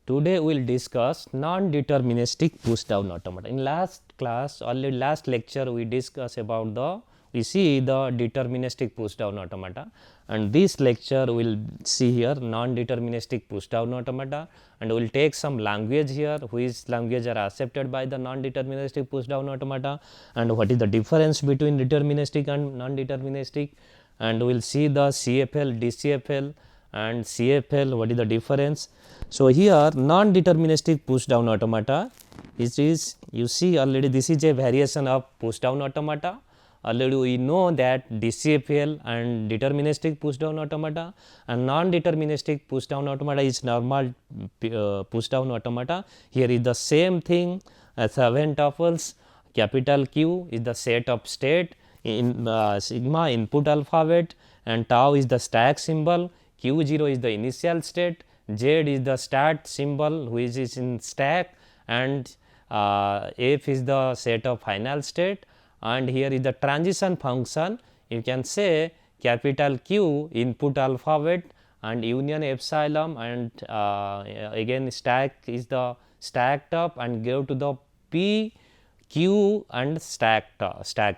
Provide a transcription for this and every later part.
Today we will discuss non-deterministic push down automata. In last class, already last lecture we discussed about we see the deterministic push down automata, and this lecture we will see here non-deterministic push down automata, and we will take some language here which language are accepted by the non-deterministic push down automata, and what is the difference between deterministic and non-deterministic, and we will see the CFL, DCFL and CFL, what is the difference. So, here non-deterministic push down automata, it is, you see already this is a variation of push down automata. Already we know that DCFL and deterministic push down automata and non-deterministic push down automata is normal push down automata. Here is the same thing as 7 tuples, capital Q is the set of state, in sigma input alphabet, and tau is the stack symbol, Q0 is the initial state, Z is the start symbol which is in stack, and F is the set of final state, and here is the transition function. You can say capital Q input alphabet and union epsilon, and again stack is the stacked up and go to the P, Q and stack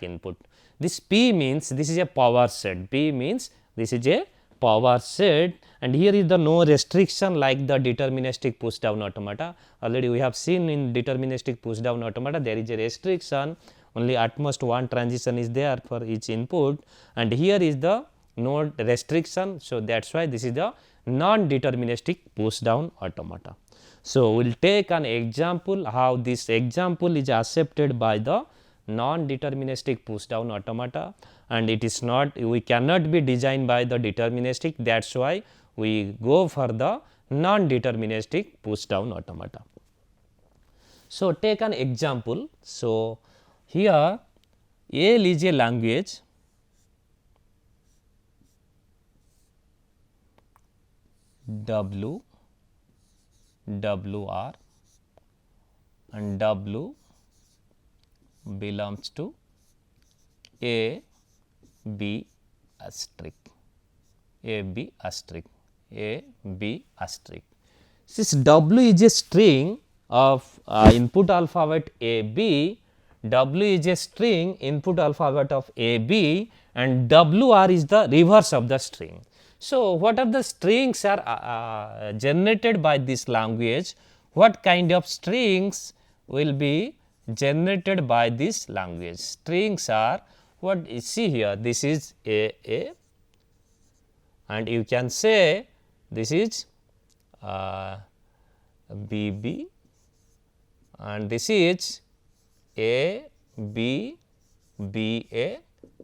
input. This P means this is a power set, P means this is a power set, and here is the no restriction like the deterministic push down automata. Already we have seen in deterministic push down automata there is a restriction, only at most one transition is there for each input, and here is the no restriction. So, that is why this is the non-deterministic push down automata. So, we will take an example how this example is accepted by the non-deterministic push down automata, and it is not, we cannot be designed by the deterministic, that is why we go for the non-deterministic push down automata. So, take an example. So, here A is a language W, WR and W belongs to A, B asterisk, A, B asterisk, A, B asterisk. Since W is a string of input alphabet A, B, W is a string input alphabet of A, B, and WR is the reverse of the string. So, what are the strings are generated by this language? What kind of strings will be generated by this language? Strings are what you see here, this is A, and you can say this is B, and this is A, B, A,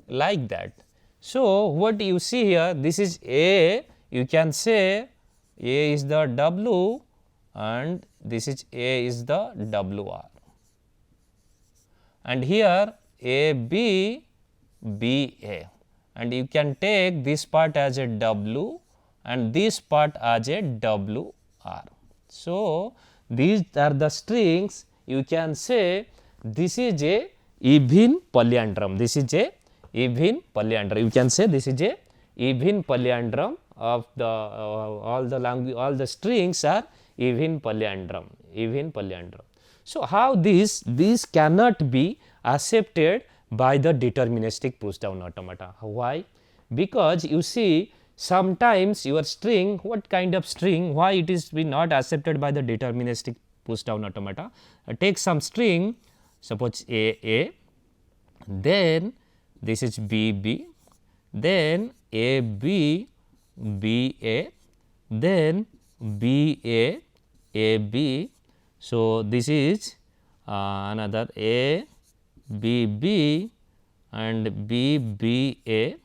like that. So, what you see here, this is A, you can say A is the W and this is A is the WR, and here A, B, A, and you can take this part as a W and this part as a WR. So, these are the strings, you can say this is a even polyandrome, this is a even polyandrome, you can say this is a even polyandrome of the all the language, all the strings are even polyandrome, even polyandrome. So, how this cannot be accepted by the deterministic push down automata. Why? Because you see sometimes your string, what kind of string, why it is be not accepted by the deterministic push down automata. Take some string, suppose A, then this is B, then A, B, A, then B, A, B. So, this is another A, B, and B, A,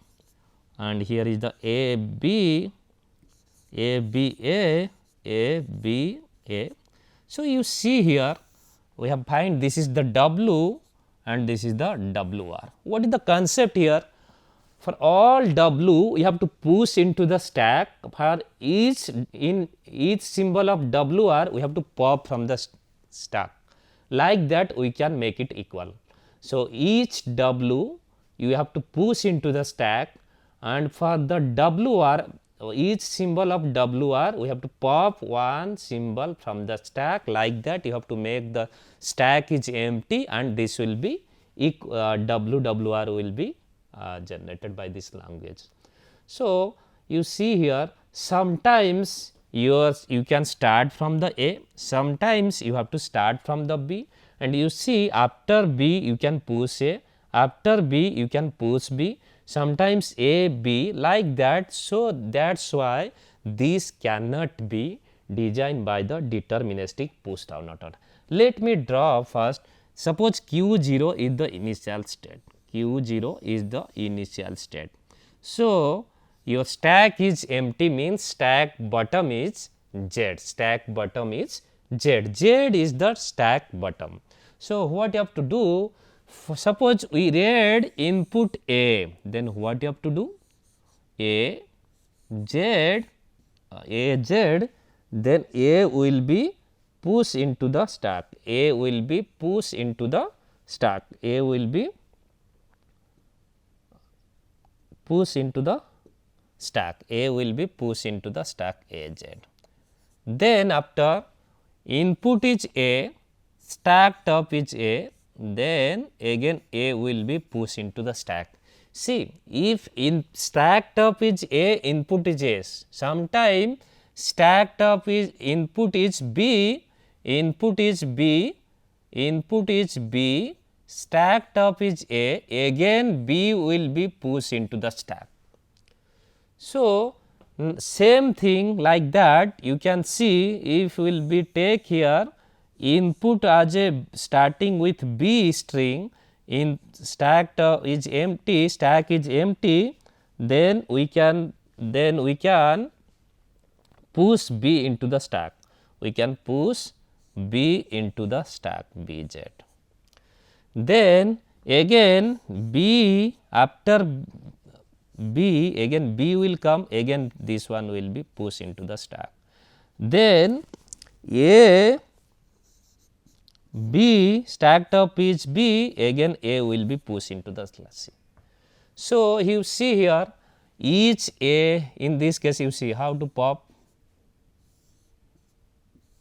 and here is the A, B, A, A. So, you see here we have find this is the W and this is the WR. What is the concept here? For all W you have to push into the stack, for each symbol of WR we have to pop from the stack, like that we can make it equal. So, each W you have to push into the stack, and for the WR each symbol of WR, we have to pop one symbol from the stack. Like that you have to make the stack is empty, and this will be WWR will be generated by this language. So, you see here, sometimes you can start from the A, sometimes you have to start from the B, and you see after B you can push A, after B you can push B, sometimes A, B, like that. So, that is why this cannot be designed by the deterministic push down order. Let me draw first. Suppose Q0 is the initial state, Q0 is the initial state. So, your stack is empty means stack bottom is Z, stack bottom is Z, Z is the stack bottom. So, what you have to do, suppose we read input A, then what you have to do, A Z, then A will be push into the stack, A will be push into the stack, A will be push into the stack, A will be push into the stack AZ. Then after input is A, stack top is A, then again A will be push into the stack. See, if in stack top is A, input is S, sometime stack top is input is B, input is B, input is B, stack top is A, again B will be pushed into the stack. So, same thing like that you can see, if we will be take here input as a starting with B string, in stack is empty, stack is empty, then we can push B into the stack, we can push B into the stack BZ. Then again B, after B, again B will come, again this one will be pushed into the stack. Then A, B, stack top is B, again A will be pushed into the slash C. So, you see here each A, in this case you see how to pop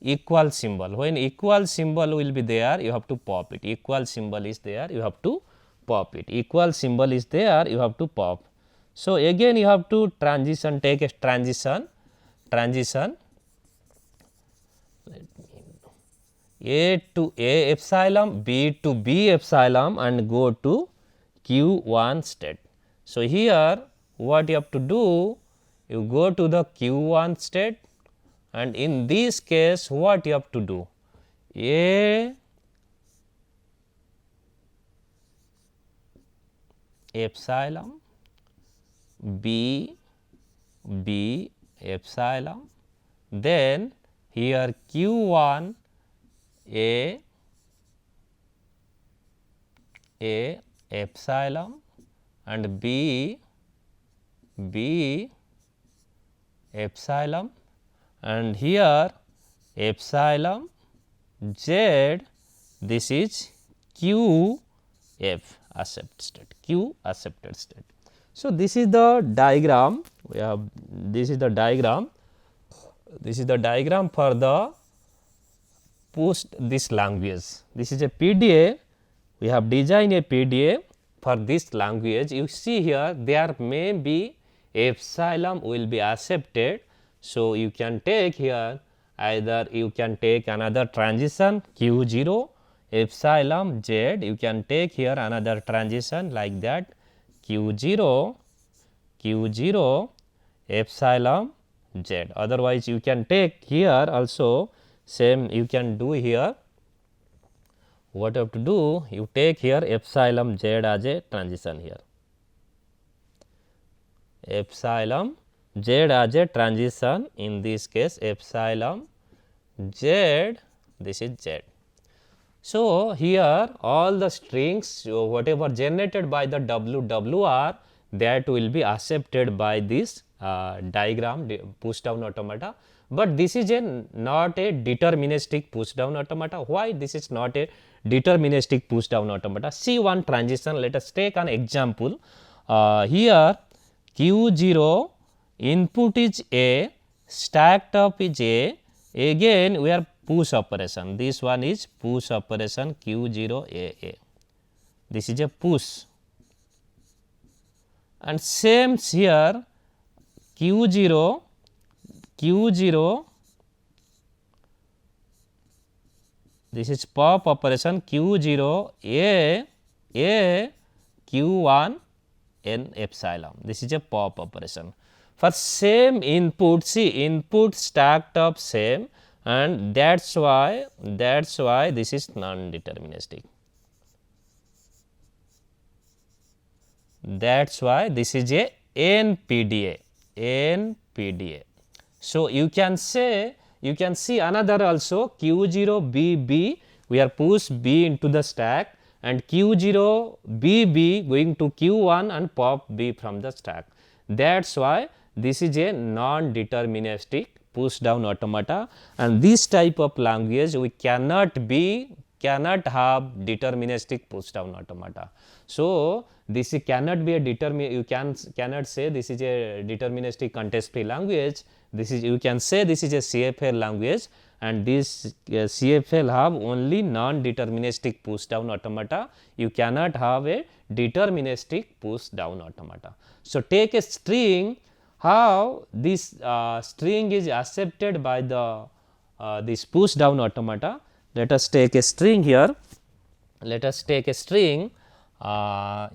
equal symbol. When equal symbol will be there, you have to pop it, equal symbol is there, you have to pop it, equal symbol is there, you have to pop. So, again you have to transition, take a transition, A to A epsilon, B to B epsilon, and go to Q1 state. So, here what you have to do, you go to the Q1 state, and in this case what you have to do, A epsilon, B epsilon, then here Q1 A epsilon, and B epsilon, and here epsilon Z, this is Q F accepted state, Q accepted state. So, this is the diagram, we have this is the diagram for the post this language. This is a PDA, we have designed a PDA for this language. You see here there may be epsilon will be accepted. So, you can take here either you can take another transition Q0 epsilon Z, you can take here another transition like that Q0 epsilon Z. Otherwise, you can take here also same you can do here. What you have to do, you take here epsilon Z as a transition here, epsilon Z as a transition, in this case epsilon Z, this is Z. So, here all the strings whatever generated by the WWR, that will be accepted by this diagram push down automata, but this is not a deterministic push down automata. Why this is not a deterministic push down automata? See one transition, let us take an example. Here Q0 input is A, stacked up is A, again we are push operation, this one is push operation Q0 AA, this is a push, and same here Q0, this is pop operation Q0 A Q1 N epsilon, this is a pop operation. For same input, see input stacked up same, and that's why this is non-deterministic. That's why this is a NPDA. So you can say, you can see another also Q0 BB, we are push B into the stack, and Q0 BB going to Q1 and pop B from the stack. That's why this is a non-deterministic push down automata, and this type of language we cannot have deterministic push down automata. So this cannot be a cannot say this is a deterministic context free language. This is, you can say this is a CFL language, and this CFL have only non-deterministic push down automata. You cannot have a deterministic push down automata. So take a string, how this string is accepted by the this push down automata. Let us take a string here. Let us take a string A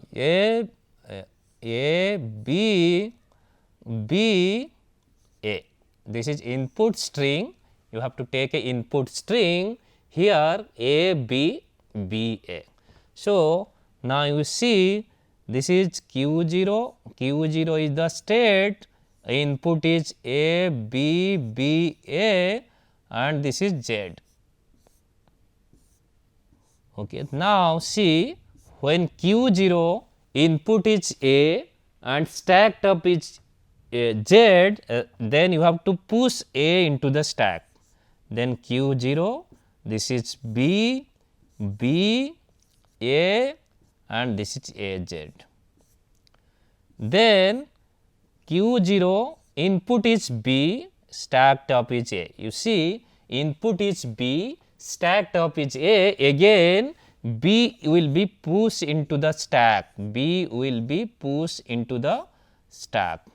B B A. This is input string. You have to take a input string here A B B A. So now you see this is Q0. Q0 is the state. Input is A B B A, and this is Z. Okay. Now see, when Q0 input is A and stacked up is Z, then you have to push A into the stack. Then Q0, this is B, B, A, and this is AZ. Then Q0 input is B, stacked up is A. You see, input is B, stacked up is A, again B will be pushed into the stack, B will be pushed into the stack.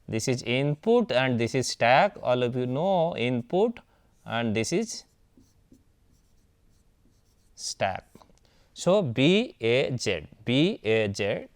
This is input and this is stack, all of you know input, and this is stack. So B A Z, B A Z.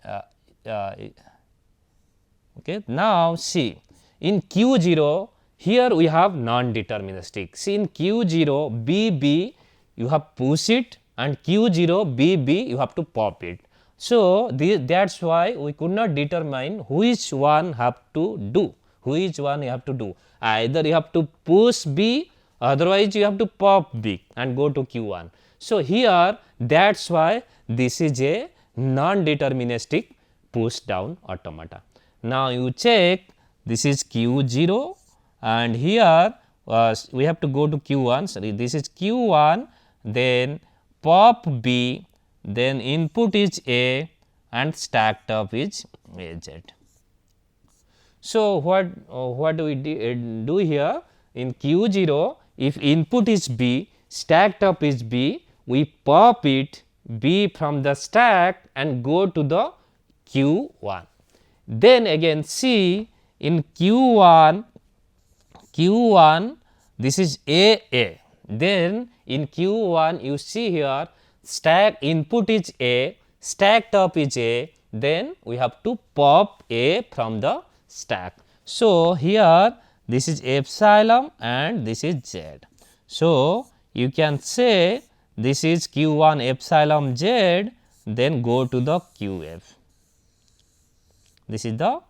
Okay. Now see, in Q0 here we have non-deterministic. See, in Q0 BB you have push it, and Q0 BB you have to pop it. So that's why we could not determine which one have to do, which one you have to do. Either you have to push B, otherwise you have to pop B and go to Q1. So here that's why this is a non-deterministic push down automata. Now you check, this is Q0 and here we have to go to Q1, sorry, this is Q1, then pop B, then input is A and stacked up is AZ. So what do we do here? In Q0, if input is B, stacked up is B, we pop it B from the stack and go to the Q1. Then again see, in Q1 this is AA. Then in Q1 you see here stack input is A, stacked up is A, then we have to pop A from the stack. So here this is epsilon and this is Z. So you can say this is Q1 epsilon Z, then go to the QF. This is the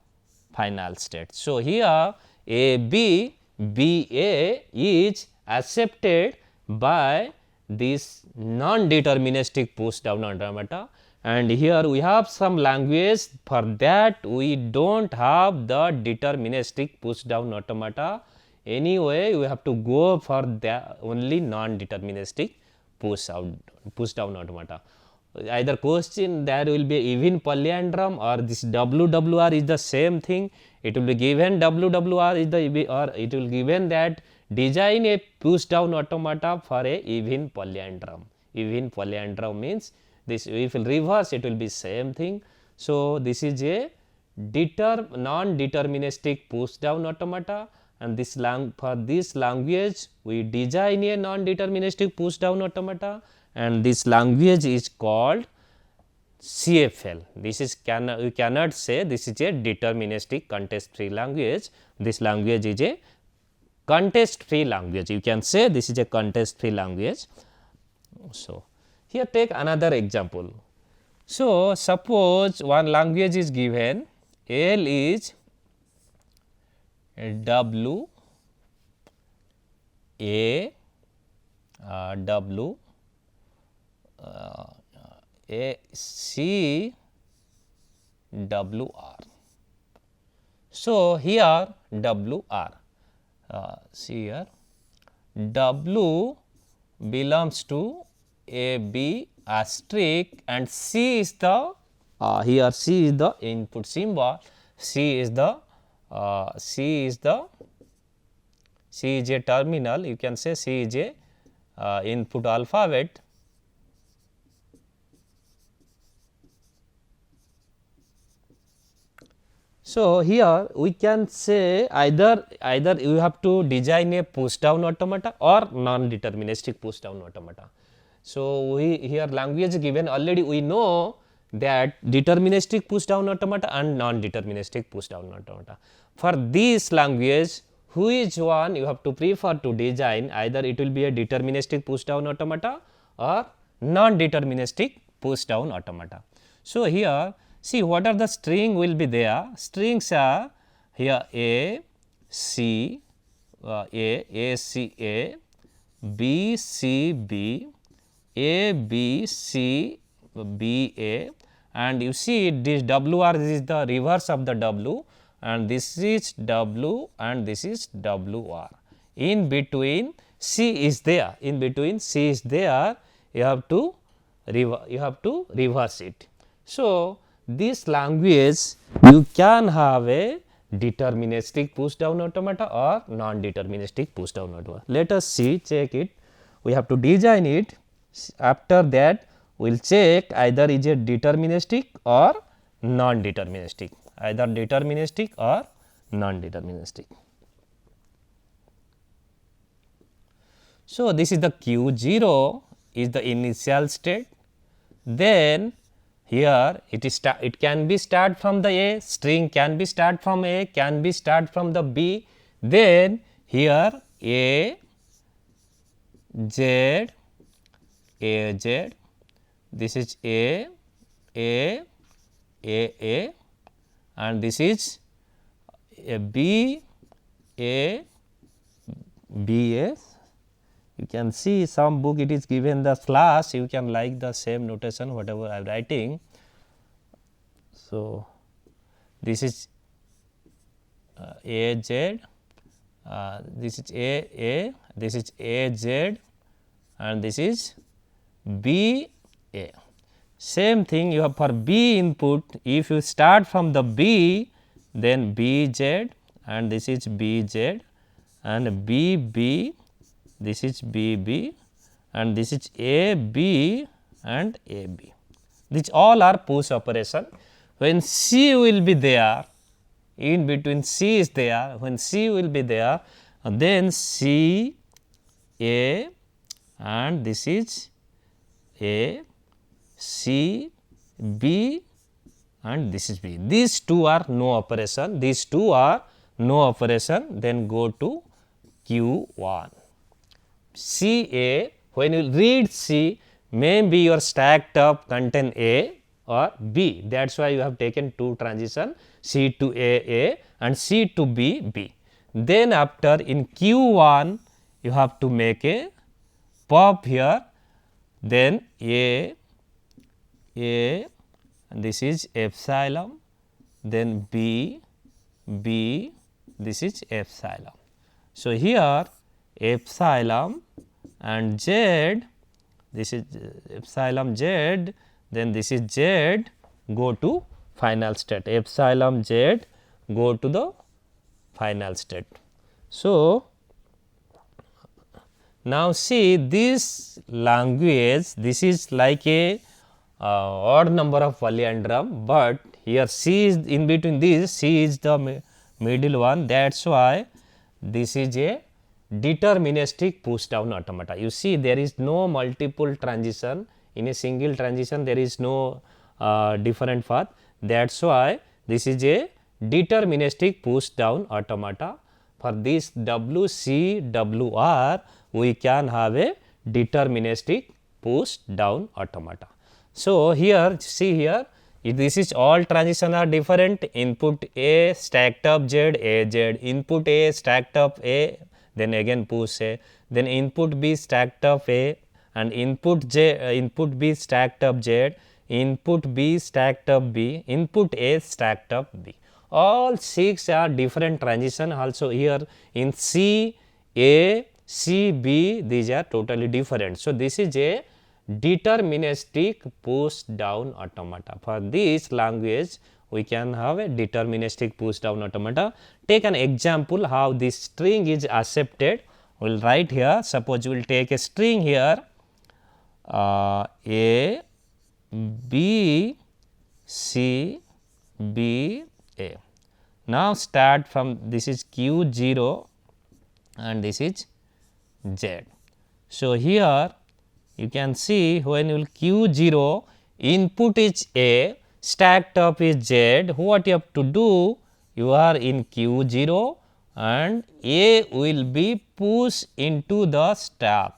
final state. So here AB BA is accepted by this non-deterministic push down automata, and here we have some language for that we do not have the deterministic push down automata. Anyway, we have to go for the only non-deterministic push down automata. Either question there will be even polyandrome or this WWR is the same thing. It will be given WWR is the, or it will given that design a push down automata for a even palindrome. Even palindrome means this, if we reverse it will be same thing. So, this is a non-deterministic push down automata, and this for this language we design a non-deterministic push down automata, and this language is called CFL. This is we cannot say this is a deterministic context free language. This language is a context free language. You can say this is a context free language. So, here take another example. So, suppose one language is given, L is W A W A C W R. So, here W R, see here W belongs to A B asterisk, and C is the here C is the input symbol, C is a terminal, you can say C is a input alphabet. So, here we can say either you have to design a push down automata or non-deterministic push down automata. So, we here language given already we know that deterministic push down automata and non-deterministic push down automata. For this language, which one you have to prefer to design, either it will be a deterministic push down automata or non-deterministic push down automata. So, here see what are the string will be there. Strings are here A, C, A, C, A, B, C, B, A, B, C, B, A, and you see this WR is the reverse of the W, and this is W and this is WR. In between C is there, you have to reverse it. So, this language you can have a deterministic push down automata or non-deterministic push down automata. Let us see, check it. We have to design it. After that, we will check either is it deterministic or non-deterministic, either deterministic or non-deterministic. So, this is the Q0 is the initial state. Then here it can be start from the A, string can be start from A, can be start from the B. Then here A, Z, A, Z, this is A, and this is a B, A, B, A. You can see some book it is given the slash, you can like the same notation whatever I am writing. So, this is A Z, this is A, this is A Z, and this is B A. Same thing you have for B input, if you start from the B, then B Z, and this is B Z, and B B, this is B B, and this is A B and A B. These all are push operation. When C will be there, in between C is there, when C will be there, then C A, and this is A, C, B, and this is B. These two are no operation, these two are no operation, then go to Q1. C A, when you read C, maybe your stacked up contain A or B, that is why you have taken two transition, C to A and C to B, B. Then after in Q1, you have to make a pop here, then A, and this is epsilon, then B, B, this is epsilon. So, here epsilon and Z, this is epsilon Z, then this is Z go to final state, epsilon Z go to the final state. So, now see this language, this is like a odd number of palindrome, but here C is in between this, C is the middle one, that is why this is a deterministic push down automata. You see there is no multiple transition, in a single transition there is no different path, that is why this is a deterministic push down automata. For this W, C, W, R, we can have a deterministic push down automata. So, here see here, this is all transition are different, input A stacked up Z, A Z, input A stacked up A, then again push A, then input B stacked up A, and input B stacked up Z, input B stacked up B, input A stacked up B. All 6 are different transition. Also here in C, A, C, B, these are totally different. So, this is a deterministic push down automata. For this language, we can have a deterministic push down automata. Take an example how this string is accepted. We will write here, suppose we will take a string here A, B, C, B, A. Now, start from this is Q 0 and this is Z. So, here you can see when you will Q 0 input is A, stacked up is Z, what you have to do? You are in Q 0 and A will be pushed into the stack.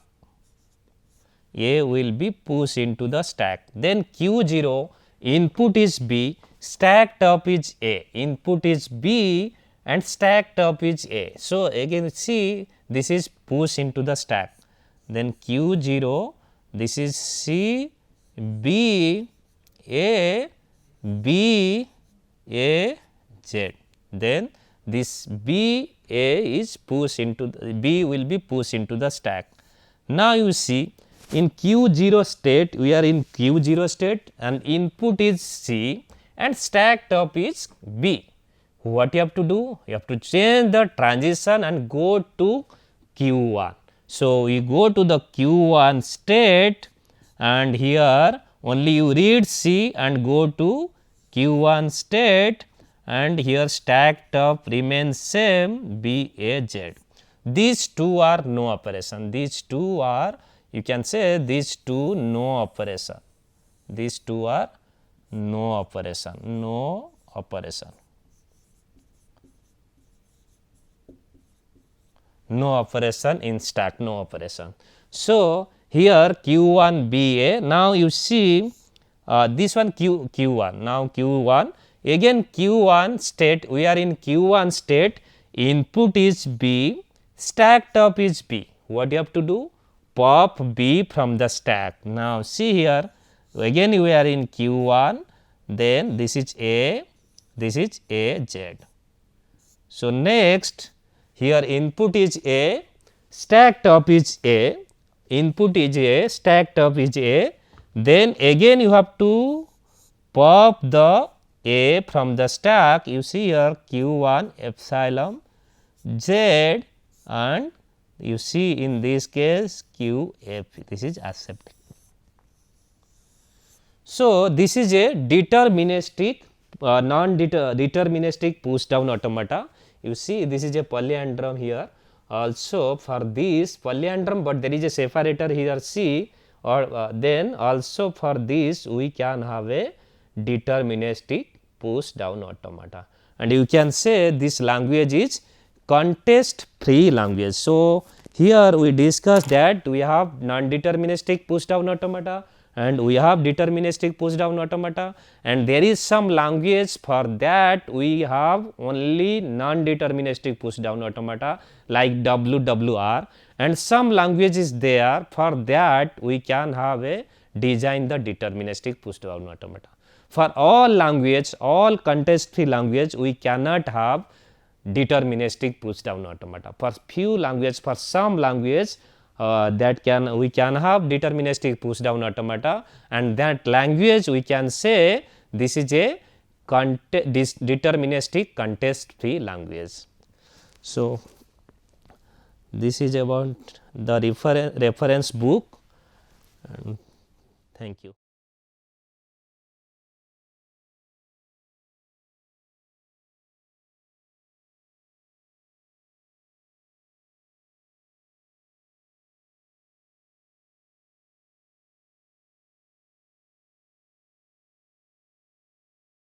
A will be pushed into the stack. Then Q 0 input is B, stacked up is A, input is B and stacked up is A. So, again see this is pushed into the stack. Then Q 0, this is C, B, A, B, A, Z. Then this B, A is pushed into the, B will be pushed into the stack. Now, you see in Q 0 state, we are in Q 0 state and input is C and stacked up is B. What you have to do? You have to change the transition and go to Q1. So, we go to the Q1 state and here only you read C and go to Q1 state and here stacked up remains same B, A, Z. These two are no operation, these two are, you can say these two no operation, these two are no operation, no operation, no operation in stack, no operation. So, here Q1 BA, now you see this one Q1, now Q1, again Q1 state, we are in Q1 state, input is B, stacked up is B. What you have to do? Pop B from the stack. Now, see here, again we are in Q1, then this is A, this is A Z. So, next here input is A, stacked up is A, input is A, stacked up is A, then again you have to pop the A from the stack, you see here Q1 epsilon Z and you see in this case QF, this is accepted. So, this is a deterministic non-deterministic push down automata. You see this is a palindrome here, also for this palindrome, but there is a separator here C, or then also for this we can have a deterministic push down automata, and you can say this language is context free language. So, here we discussed that we have non-deterministic push down automata and we have deterministic push down automata, and there is some language for that we have only non-deterministic push down automata like WWR, and some language is there for that we can have a design the deterministic push down automata. For all language, all context free language, we cannot have deterministic push down automata. For few language, for some language we can have deterministic push down automata, and that language we can say this is a this deterministic context free language. So, this is about the reference book, and thank you.